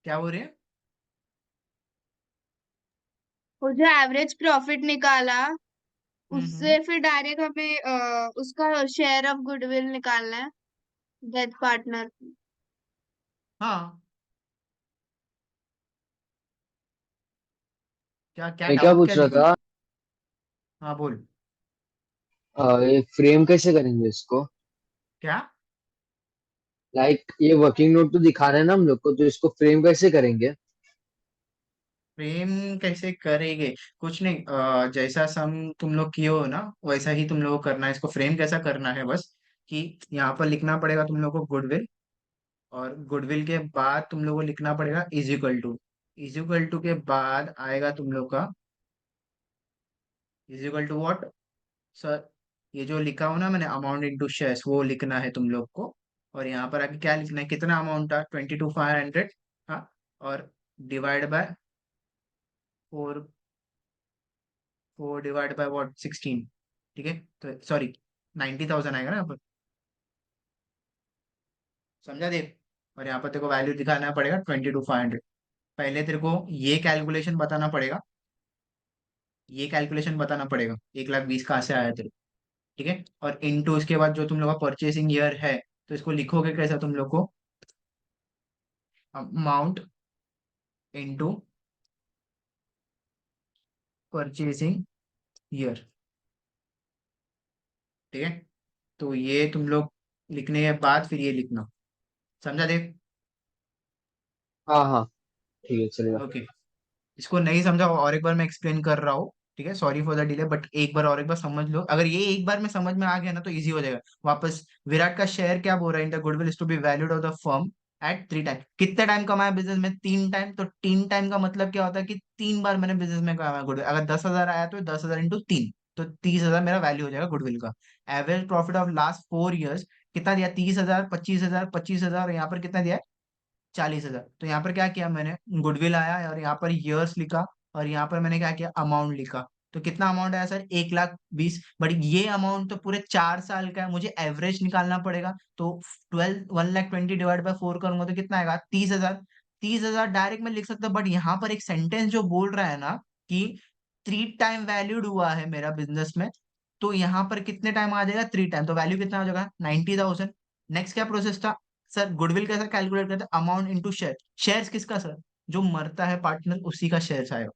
क्या बोल रही है? वो जो एवरेज प्रॉफिट निकाला, हम्म। उससे फिर डायरेक्ट हमें उसका शेयर ऑफ गुडविल निकालना है, डेथ पार्टनर। हाँ। क्या क्या मैं क्या डाउट क्या पूछ रहा लेकिन? था। हाँ बोल। ये फ्रेम कैसे करेंगे इसको? क्या? ये वर्किंग नोट तो दिखा रहे हैं ना हम लोग को, तो इसको फ्रेम कैसे करेंगे? फ्रेम कैसे करेंगे? कुछ नहीं, जैसा सम तुम लोग किए हो ना वैसा ही तुम लोग को करना है। इसको फ्रेम कैसा करना है बस, कि यहाँ पर लिखना पड़ेगा तुम लोग को गुडविल। और गुडविल के बाद तुम लोग को लिखना पड़ेगा इज इक्वल टू के बाद आएगा तुम लोग का is equal to what sir. ये जो लिखा हो ना मैंने, अमाउंट इनटू शेयर्स, वो लिखना है तुम लोग को। और यहाँ पर आगे क्या लिखना है, कितना अमाउंट था, 22,500। हाँ। और divide by 4, 4 divide by what, 16। ठीक है, तो सॉरी 90,000 आएगा ना यहाँ पर। समझा देव? और यहाँ पर तेरे को वैल्यू दिखाना पड़ेगा 22,500। पहले तेरे को ये कैलकुलेशन बताना पड़ेगा 1,20,000 कहाँ से आया तेरे को। ठीक है, और इनटू उसके बाद जो तुम लोग का परचेसिंग ईयर है, तो इसको लिखोगे कैसा तुम लोग को, अमाउंट इनटू परचेसिंग ईयर। ठीक है, तो ये तुम लोग लिखने के बाद फिर ये लिखना। समझा देव? हाँ हाँ, ठीक है, चलेगा। ओके। इसको नहीं समझा और एक बार मैं एक्सप्लेन कर रहा हूँ। ठीक है, sorry for the delay, but एक बार और एक बार समझ लो। अगर ये एक बार में समझ में आ गया ना तो इजी हो जाएगा वापस। विराट का शेयर क्या बोल रहा है, in the goodwill is to be valued of the firm at 3 time. कितने टाइम कमाया बिजनेस में? 3 टाइम। तो 3 टाइम का मतलब क्या होता है कि 3 बार मैंने बिजनेस में कमाया गुडविल। अगर 10,000 आया तो 10,000 इंटू 3, तो 30,000 मेरा वैल्यू हो जाएगा गुडविल का। Average profit of last 4 years कितना दिया, 30,000, 25,000, 25,000, यहाँ पर कितना दिया, 40,000। तो यहाँ पर क्या किया मैंने, गुडविल आया और यहाँ पर ईयर्स लिखा। और यहाँ पर मैंने क्या किया, अमाउंट लिखा। तो कितना अमाउंट आया सर, 1,20,000। बट ये अमाउंट तो पूरे 4 साल का है, मुझे एवरेज निकालना पड़ेगा। तो 1,20,000 डिवाइड बाय 4 करूंगा तो कितना आएगा, 30,000। 30,000 डायरेक्ट में लिख सकता, बट यहाँ पर एक सेंटेंस जो बोल रहा है ना कि 3 टाइम वैल्यूड हुआ है मेरा बिजनेस में, तो यहाँ पर कितने टाइम आ जाएगा, 3 टाइम। तो वैल्यू कितना हो जाएगा, 90,000। नेक्स्ट क्या प्रोसेस था सर, गुडविल कैसे कैलकुलेट करते हैं, अमाउंट इनटू शेयर। शेयर्स किसका सर, जो मरता है पार्टनर उसी का शेयर्स आएगा।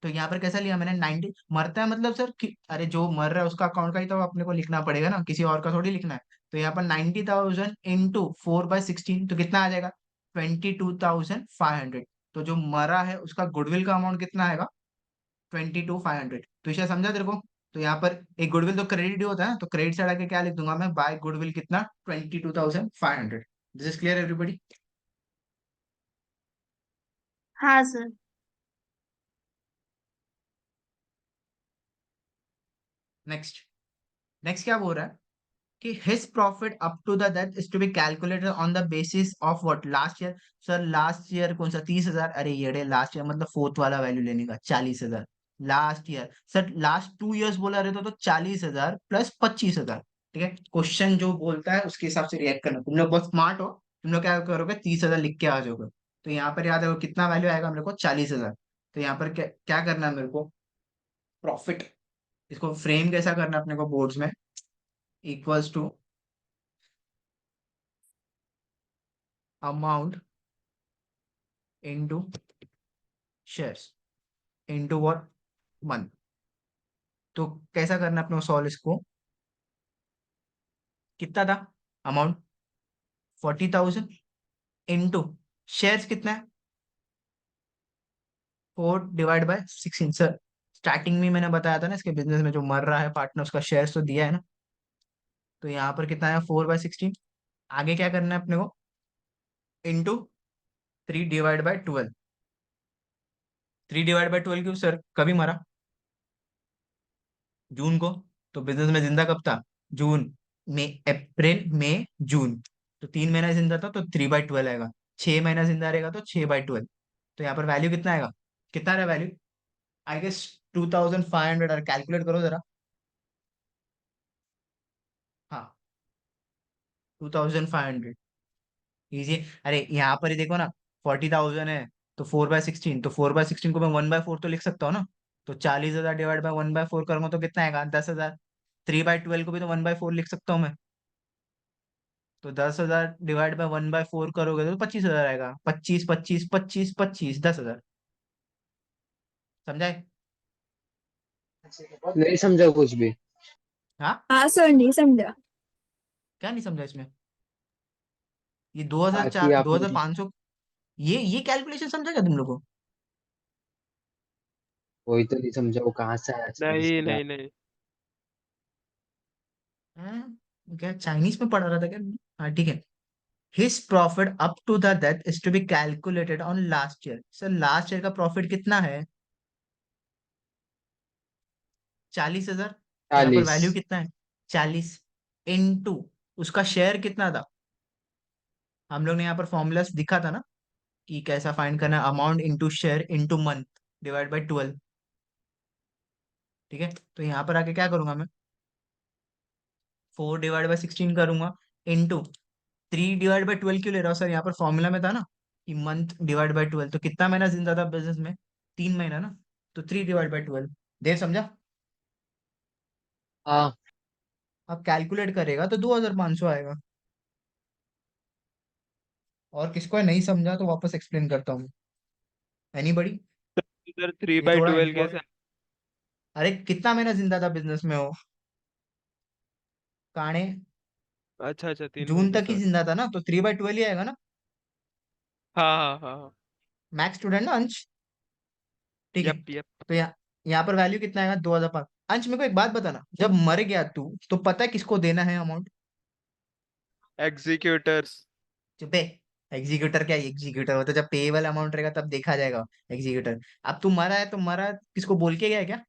तो यहाँ पर कैसा लिया मैंने, 90। मरता है मतलब सर कि अरे जो मर रहा है उसका अकाउंट का ही तो अपने को लिखना पड़ेगा ना, किसी और का थोड़ी लिखना है। तो यहाँ पर 90,000 इंटू 4/16, तो कितना आ जाएगा, 22,500। तो जो मरा है उसका गुडविल का अमाउंट कितना आएगा, 22,500। तो इसे समझा तेरे को? तो यहाँ पर एक गुडविल तो क्रेडिट ही होता है ना, तो क्रेडिट साइड आके क्या लिख दूंगा मैं, बाय गुडविल कितना, 22,500। This is clear everybody? हाँ सर। नेक्स्ट। नेक्स्ट क्या बोल रहा है कि his profit up to the death is to be calculated on the basis of what, last year. Sir last year कौन सा, 30,000? अरे ये लास्ट ईयर मतलब फोर्थ वाला वैल्यू लेने का, 40,000। Last year sir, last 2 years बोला रहता तो 40,000 प्लस 25,000। ठीक है, क्वेश्चन जो बोलता है उसके हिसाब से रिएक्ट करना। तुम लोग बहुत स्मार्ट हो, तुम लोग क्या करोगे, 30,000 लिख के आ जाओगे। तो यहाँ पर याद है कितना वैल्यू आएगा मेरे को, 40,000। तो यहाँ पर क्या क्या करना है मेरे को, प्रॉफिट। इसको फ्रेम कैसा करना है अपने को बोर्ड्स में, equals to amount into shares into what, month. तो कैसा करना है अपने को सॉल्व इसको, कितना था अमाउंट, 40,000 इनटू शेयर्स कितना है, 4/16। सर स्टार्टिंग में मैंने बताया था ना, इसके बिजनेस में जो मर रहा है पार्टनर उसका शेयर्स तो दिया है ना। तो यहाँ पर कितना है, 4/16। आगे क्या करना है अपने को, इंटू 3/12। 3/12 क्यों सर, कभी मरा, जून को। तो बिजनेस में जिंदा कब था, जून, मई, अप्रैल, मई, जून। तो 3 महीना जिंदा था तो 3/12 आएगा। 6 महीना जिंदा रहेगा तो 6/12। तो यहाँ पर वैल्यू कितना आएगा, कितना रहा वैल्यू, आई गेस 2,500। और कैलकुलेट करो जरा। हाँ, 2,500। इजी। अरे यहाँ पर ही देखो ना, 40,000 है तो 4/16, तो 4/16 को मैं 1/4 तो लिख सकता हूँ ना। तो 40,000 डिवाइड बाय 1/4 करूंगा तो कितना आएगा? 10,000। 3/12 को भी तो 1/4 लिख सकता हूँ मैं। तो 10,000 डिवाइड बाय 1/4 करोगे तो 25,000 आएगा। 25, 25, 25, 25, 10,000। समझाए? नहीं समझा कुछ भी। हाँ। हाँ सर, नहीं समझा। क्या नहीं समझा इसमें? ये 2004, बाकी आपने 2,500, ये कैलकुलेशन समझा क्या तुम लोग को? कोई तो नहीं समझा, वो कहाँ से आया चालीस नहीं हजार नहीं नहीं। हैं? क्या चाइनीज में पढ़ा रहा था क्या? हाँ ठीक है। His profit up to the death is to be calculated on last year. Sir last year का प्रॉफिट कितना है? 40,000। यहाँ पर 40। वैल्यू कितना है? 40 इंटू उसका शेयर कितना था? हम लोग ने यहाँ पर फॉर्मूलास दिखा था ना कि कैसा फाइंड करना है। Amount into share into month divide by 12। ठीक है, तो यहाँ पर आके क्या करूंगा मैं? 4/16 करूंगा इंटू 3/12 क्यों ले रहा हूँ सर? यहाँ पर फॉर्मूला में था ना कि मंथ डिवाइड बाई 12। तो कितना महीना जिंदा था बिजनेस में? 3 महीना ना। तो 3/12। देर समझा? हाँ। अब कैलकुलेट करेगा तो 2,500 आएगा। और किसको नहीं समझा तो वापस एक्सप्लेन करता हूँ। एनीबडी? इधर थ्री ये बाई थोड़ा ट्वेल्व इम्पोर्ट। कैसे? अरे कितना महीना जिंदा था बिजनेस में हो? काणे, अच्छा अच्छा, 3 महीने, जून तक ही सॉरी। जिंदा था ना, तो 3/12 ही आएगा ना। हाँ हाँ हाँ हाँ। मैक्स स्टूडेंट ना अंश। ठीक है। Yup yup. तो यहाँ पर वैल्यू कितना आएगा? 2,500। अंश मेरे को एक बात बताना, जब मर गया तू तो पता है किसको देना है अमाउंट? एग्जीक्यूटर्स। चुप है। एग्जीक्यूटर क्या? एग्जीक्यूटर होता जब पेएबल अमाउंट रहेगा तब देखा जाएगा एग्जीक्यूटर। अब तू मरा है तो मरा, किसको बोल के गया है क्या?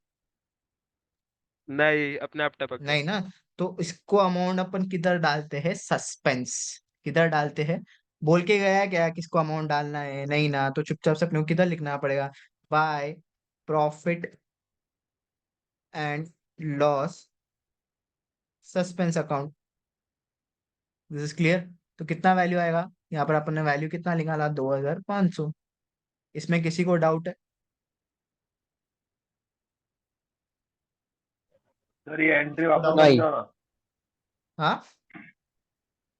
नहीं, अपने आप टपक गया। नहीं ना। तो इसको अमाउंट अपन किधर डालते हैं? सस्पेंस। किधर डालते हैं? बोल के गया है क्या किसको अमाउंट डालना है? नहीं ना, तो चुपचाप से अपने को किधर लिखना पड़ेगा? By profit and loss suspense account. This is clear? तो कितना वैल्यू आएगा? यहाँ पर अपन ने वैल्यू कितना निकाला? 2,500। इसमें किसी को डाउट है? सर ये एंट्री किसको वापस डाउट है? बोल नहीं। जाओ ना। हाँ।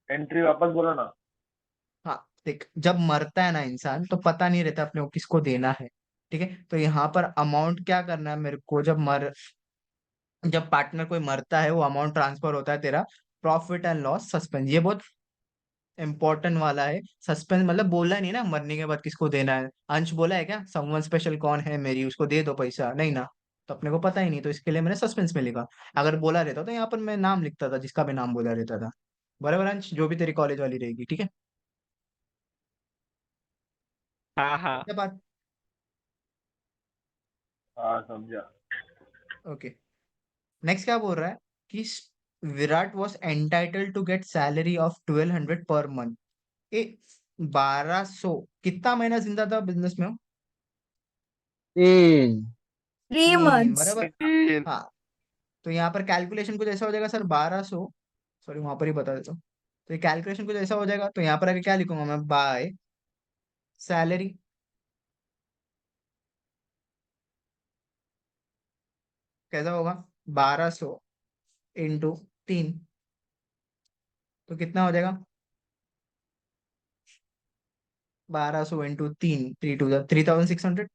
एंट्री वापस बोलो ना। हाँ देख, जब मरता है ना इंसान तो पता नहीं रहता अपने को किसको देना है। ठीक है, तो यहाँ पर अमाउंट क्या करना है मेरे को? जब पार्टनर कोई मरता है वो अमाउंट ट्रांसफर होता है तेरा प्रॉफिट एंड लॉस सस्पेंस। ये बहुत इंपॉर्टेंट वाला है। सस्पेंस मतलब बोला नहीं ना मरने के बाद किसको देना है। अंश बोला है क्या समवन स्पेशल कौन है मेरी, उसको दे दो पैसा? नहीं ना। तो अपने को पता ही नहीं, तो इसके लिए मैंने सस्पेंस में लिखा। अगर बोला रहता तो यहाँ पर मैं नाम लिखता था, जिसका भी नाम बोला रहता था। बराबर अंश, जो भी तेरी कॉलेज वाली रहेगी। ठीक है। हाँ हाँ। क्या बात? हाँ समझा। ओके। नेक्स्ट क्या बोल रहा है कि Virat was entitled to get salary of 1,200 per month. ए, 1,200 कितना महीना जिंदा था बिजनेस में? 3। 3,3 months। बराबर। तीन। हाँ। तो यहाँ पर कैलकुलेशन कुछ ऐसा हो जाएगा सर, 1,200। सॉरी वहां पर ही बता देता हूँ। तो ये कैलकुलेशन कुछ ऐसा हो जाएगा, तो यहाँ पर आके क्या लिखूंगा मैं? By salary. कैसा होगा? 1,200 इंटू 3, तो कितना हो जाएगा? 1,200 इंटू 3, 3×2 = 3,600।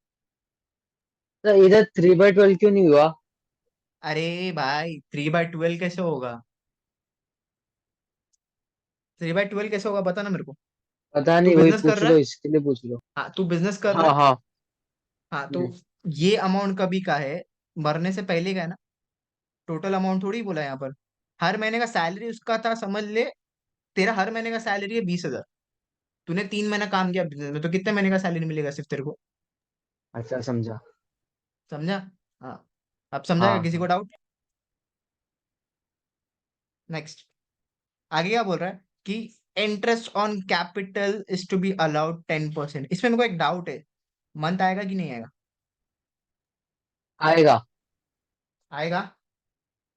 तो इधर 3/12 क्यों नहीं हुआ? अरे भाई 3/12 कैसे होगा? 3/12 कैसे होगा बता ना मेरे को। पता तू नहीं, वही बिजनेस कर पूछ रहा लो, है। इसके लिए पूछ लो। हाँ तू बिजनेस कर रहा हाँ है। हाँ। हाँ तो हम्म। ये अमाउंट कभी का है? मरने से पहले का है ना। टोटल अमाउंट थोड़ी बोला यहाँ पर। हर महीने का सैलरी उसका था, समझ ले। तेरा हर महीने का सैलरी है 20,000। तूने 3 महीना काम किया बिजनेस में, तो कितने महीने का सैलरी मिलेगा सिर्फ तेरे को? अच्छा समझा। समझा? हाँ। अब समझा क्या? हाँ किसी को हाँ। डाउट? नेक्स्ट। आगे क्या बोल रहा है कि interest on capital is to be allowed 10%। इसमें मेरे को एक डाउट है, मंथ आएगा कि नहीं आएगा? आएगा। आएगा।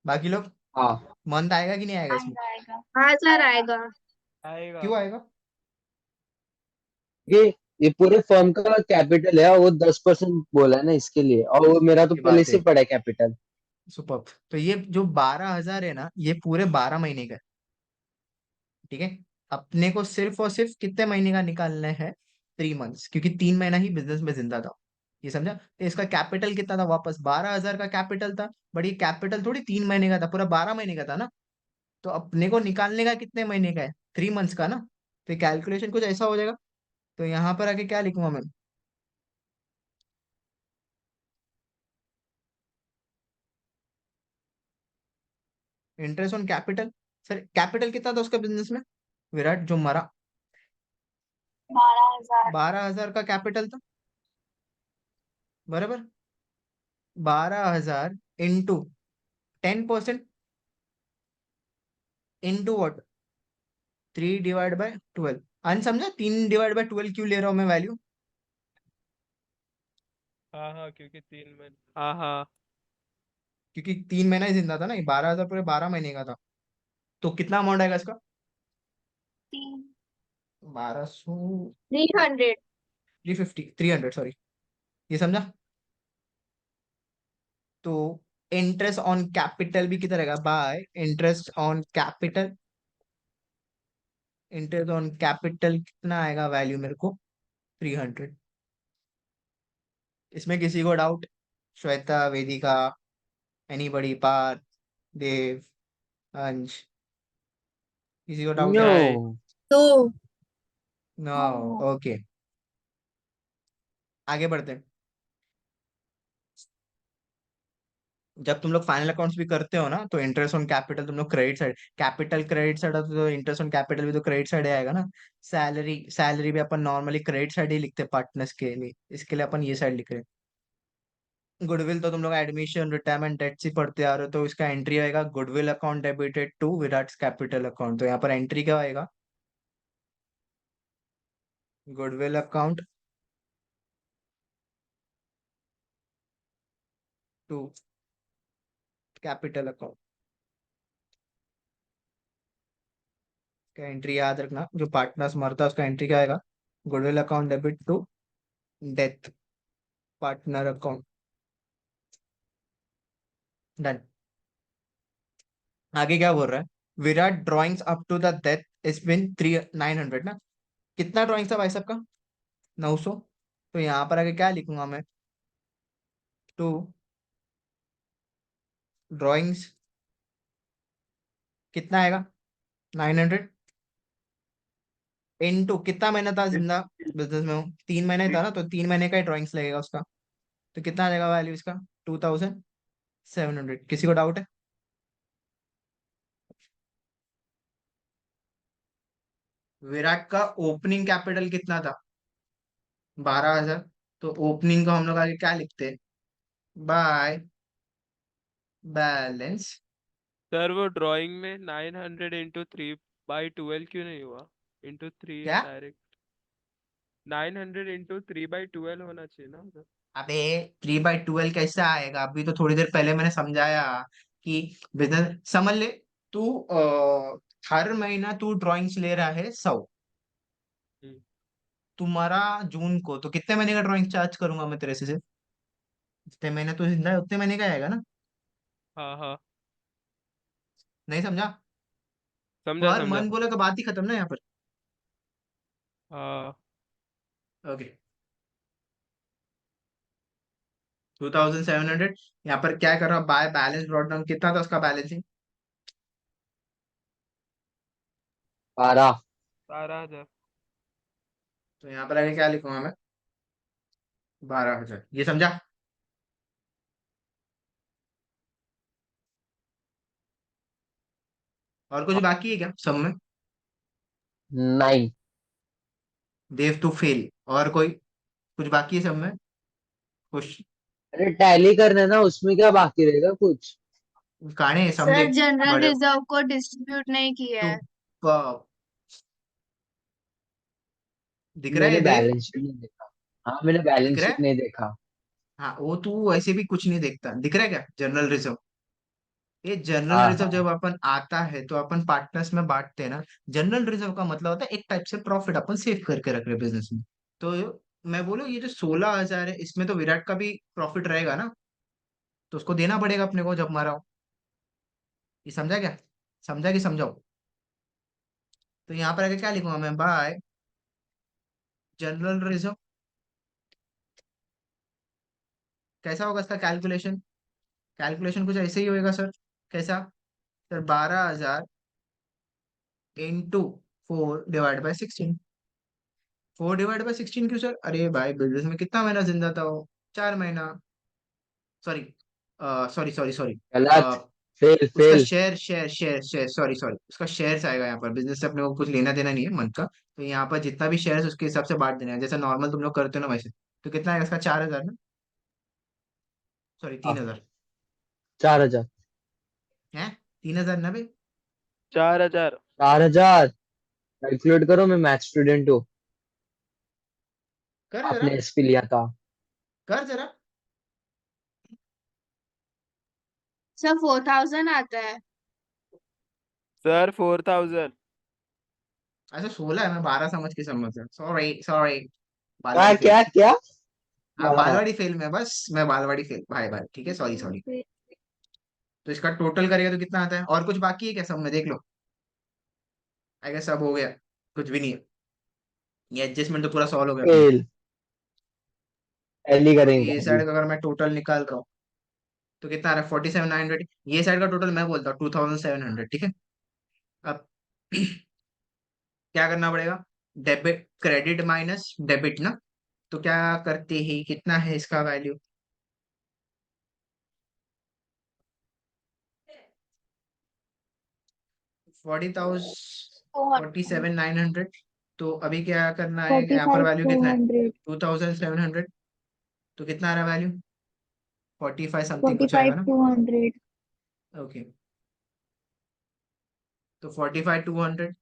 बाकी लोग, हाँ। मंथ आएगा कि नहीं आएगा इसमें? आएगा आएगा। हाँ सर आएगा। आएगा। क्यों आएगा? ये ये पूरे फर्म का कैपिटल है और वो 10% बोला है ना इसके लिए, और वो मेरा तो की पहले बात से है। पड़ा है कैपिटल। सुपर। तो ये जो 12,000 है ना, ये पूरे 12 महीने का है, ठीक है। अपने को सिर्फ और सिर्फ कितने महीने का निकालना है? 3 मंथ्स, क्योंकि 3 महीना ही बिजनेस में जिंदा था। ये समझा? तो इसका कैपिटल कितना था? वापस 12,000 का कैपिटल था, बट ये कैपिटल थोड़ी 3 महीने का था, पूरा 12 महीने का था ना। तो अपने को निकालने का कितने महीने का है? 3 मंथ्स का ना। तो कैलकुलेशन कुछ ऐसा हो जाएगा। तो यहाँ पर आके क्या लिखूंगा मैं? Interest on capital. Sir capital कितना था उसका बिजनेस में? विराट जो मरा, 12,000। 12,000 का कैपिटल था, बराबर। 12,000 इंटू 10%, इंटू वॉट? 3/12। समझा? 3/12 क्यों ले रहा हूँ मैं वैल्यू? हाँ हाँ, क्योंकि 3 महीने। हाँ हाँ। क्योंकि 3 महीना ही जिंदा था ना, 12,000 पूरे 12 महीने का था। तो कितना अमाउंट आएगा इसका? 1200, 300। 350, 300, सॉरी। ये समझा? तो इंटरेस्ट ऑन कैपिटल भी कितना रहेगा? Bye interest on capital. Interest on capital कितना आएगा वैल्यू मेरे को? 300। इसमें किसी को डाउट? श्वेता, वेदिका, एनीबडी, पार, देव, अंश, किसी को डाउट नो। है? नहीं। तो नो। ओके, आगे बढ़ते हैं। जब तुम लोग फाइनल अकाउंट्स भी करते हो ना, तो इंटरेस्ट ऑन कैपिटल तुम लोग credit side, capital credit side, तो इंटरेस्ट ऑन कैपिटल भी तो क्रेडिट साइड आएगा ना। सैलरी, सैलरी भी अपन नॉर्मली क्रेडिट साइड ही लिखते हैं पार्टनर्स के लिए, इसके लिए अपन ये साइड लिख रहे हैं। गुडविल तो तुम लोग एडमिशन, रिटायरमेंट, डेट्स ही पढ़ते आ रहे हो, तो इसका एंट्री आएगा goodwill account debited to Virat capital account. तो यहाँ पर एंट्री क्या आएगा? Goodwill account to capital account का एंट्री याद रखना। जो पार्टनर्स मरता है उसका एंट्री क्या आएगा? Goodwill account debit to death partner account. Done. आगे क्या बोल रहा है? Virat drawings up to the death is been 900 ना। कितना ड्राइंग्स था भाई साहब का? 900। तो यहाँ पर आगे क्या लिखूंगा मैं? टू ड्राइंग्स कितना आएगा? 900 इनटू कितना महीना था जिंदा बिजनेस में हूँ? 3 महीने था ना, तो 3 महीने का ही ड्राइंग्स लगेगा उसका। तो कितना आ जाएगा वैल्यू इसका? 2,700। किसी को डाउट है? विराट का ओपनिंग कैपिटल कितना था? 12,000। तो ओपनिंग का हम लोग आगे क्या लिखते हैं? By balance. सर वो ड्राइंग में 900 × 3/12 क्यों नहीं हुआ? इंटू थ्री क्या? डायरेक्ट। 900 × 3/12 होना चाहिए ना उधर। अबे 3/12 कैसे आएगा? अभी तो थोड़ी देर पहले मैंने समझाया कि बिजनेस समझ ले। तू हर महीना तू ड्राइंग्स ले रहा है 100। हम्म। तुम्हारा जून को, तो कितने महीने का ड्राइंग चार्ज करूंगा मैं तेरे से? जितने महीने तू जिंदा है उतने महीने का आएगा ना। हाँ हाँ। नहीं समझा? समझा पर समझा। मन बोले तो बात ही खत्म ना यहाँ पर। हाँ। ओके, 2,700। यहाँ पर क्या कर रहा? बाय बैलेंस ब्रॉट डाउन, कितना था उसका बैलेंसिंग? 12। 12,000। तो यहाँ पर आगे क्या लिखूंगा मैं? 12,000। ये समझा? और कुछ बाकी है क्या सब में? 9। देव टू फेल। और कोई कुछ बाकी है सब में? कुछ अरे टैली करना है ना, उसमें क्या बाकी रहेगा कुछ? गाने समझे? सर जनरल बड़े रिजर्व को डिस्ट्रीब्यूट नहीं किया है। सुपर। दिख रहा मैंने है देव? बैलेंस शीट नहीं देखा। हाँ, मैंने दिख बैलेंस रहा शीट है? नहीं देखा। हाँ, वो तू वैसे भी कुछ नहीं देखता। दिख रहा है क्या जनरल रिजर्व? ये जनरल हाँ रिजर्व हाँ। जब अपन आता है तो अपन पार्टनर्स में बांटते हैं ना। जनरल रिजर्व का मतलब होता है एक टाइप से प्रॉफिट अपन सेव करके रख रहे बिजनेस में। तो मैं बोलूँ ये जो 16,000 है इसमें तो विराट का भी प्रॉफिट रहेगा ना, तो उसको देना पड़ेगा अपने को जब मारा हो। ये समझा क्या? समझा कि समझाओ? तो यहाँ पर आगे क्या लिखूंगा मैं, बाय जनरल रिजर्व। कैसा होगा इसका कैलकुलेशन? कैलकुलेशन कुछ ऐसे ही होएगा सर। कैसा? Sir 12,000 into 4/16। 4/16 क्यों सर? अरे भाई बिजनेस में कितना महीना जिंदा था वो? 4 महीना। Sorry, sorry sorry sorry. गलत। फेल उसका fail. Share share share share sorry sorry, उसका शेयर्स आएगा यहाँ पर। बिजनेस से अपने को कुछ लेना देना नहीं है मन का, तो यहाँ पर जितना भी शेयर्स उसके हिसाब से बांट देना है, जैसे नॉर्मल तुम लोग करते हो ना वैसे। तो कितना आएगा इसका? 4,000 ना, सॉरी हाँ, 3,000 4,000। है। 3,000 ना भाई? 4,000। 4,000। कैलकुलेट करो, मैं मैथ स्टूडेंट हूँ। कर जरा, आपने एसपी लिया था। कर जरा। सर 4,000 आता है। सर 4,000। अच्छा 16 है, मैं 12 समझ के समझ गया, सॉरी सॉरी। क्या बालवाड़ी फेल। क्या क्या? हाँ हाँ, बालवाड़ी फेल में, बस मैं बालवाड़ी फेल भाई भाई, ठीक है सॉरी सॉरी। तो इसका टोटल करेगा तो कितना आता है? और कुछ बाकी है क्या सब में? देख लो। आई गेस सब हो गया, कुछ भी नहीं है। ये एडजस्टमेंट तो पूरा सॉल्व हो गया अपना। फेल। पहली तो करेंगे ये अभी। साइड का अगर मैं टोटल निकाल रहा हूँ तो कितना आ रहा है? 47,900। ये साइड का टोटल मैं बोलता हूँ 2,700, ठीक है। अब क्या करना पड़ेगा? डेबिट क्रेडिट माइनस डेबिट ना, तो क्या करते ही कितना है इसका वैल्यू? 40,000, 47,900। तो अभी क्या करना है, फोर्टी यहाँ पर फाइव वैल्यू टू कितना है? हंड्रेड 2,700। तो कितना आ रहा है वैल्यू? 45 समथिंग फोर्टी कुछ फाइव आएगा ना। टू हंड्रेड ओके, तो 45,200।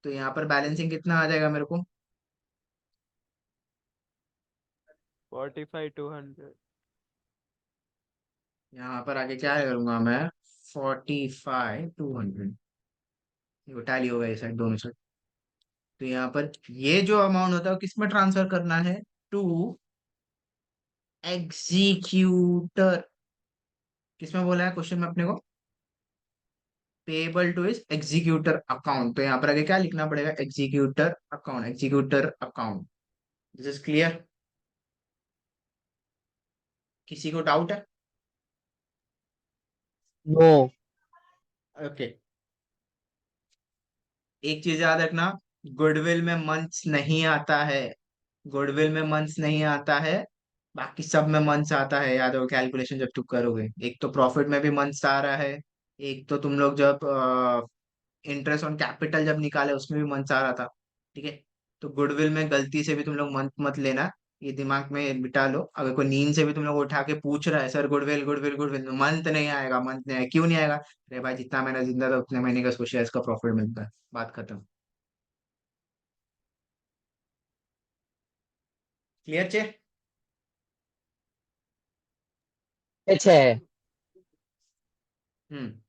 तो यहाँ पर बैलेंसिंग कितना आ जाएगा मेरे को? 45,200। यहाँ पर आगे क्या करूंगा मैं? 45,200। देखो टैली होगा ये साइड, दोनों साइड। तो यहाँ पर ये जो अमाउंट होता है वो किस में ट्रांसफर करना है? To executor. किसमें बोला है क्वेश्चन में अपने को? Payable to is executor account. तो यहाँ पर आगे क्या लिखना पड़ेगा? Executor account, executor account. This is clear? किसी को डाउट है? नो। ओके। एक चीज याद रखना, गुडविल में मंथ्स नहीं आता है। गुडविल में मंथ्स नहीं आता है, बाकी सब में मंथ्स आता है। याद हो कैलकुलेशन जब तुम करोगे, एक तो प्रॉफिट में भी मंथ्स आ रहा है, एक तो तुम लोग जब इंटरेस्ट ऑन कैपिटल जब निकाले उसमें भी मंथ्स आ रहा था, ठीक है। तो गुडविल में गलती से भी तुम लोग मंथ मत लेना, ये दिमाग में बिठा लो। अगर कोई नींद से भी तुम लोग उठा के पूछ रहा है sir goodwill goodwill goodwill, month नहीं आएगा, मंथ नहीं आएगा, क्यों नहीं आएगा? अरे भाई जितना महीना जिंदा था उतने महीने का उसको शेयर्स का प्रॉफिट मिलता है, बात खत्म। क्लियर चे? अच्छा है। हम्म।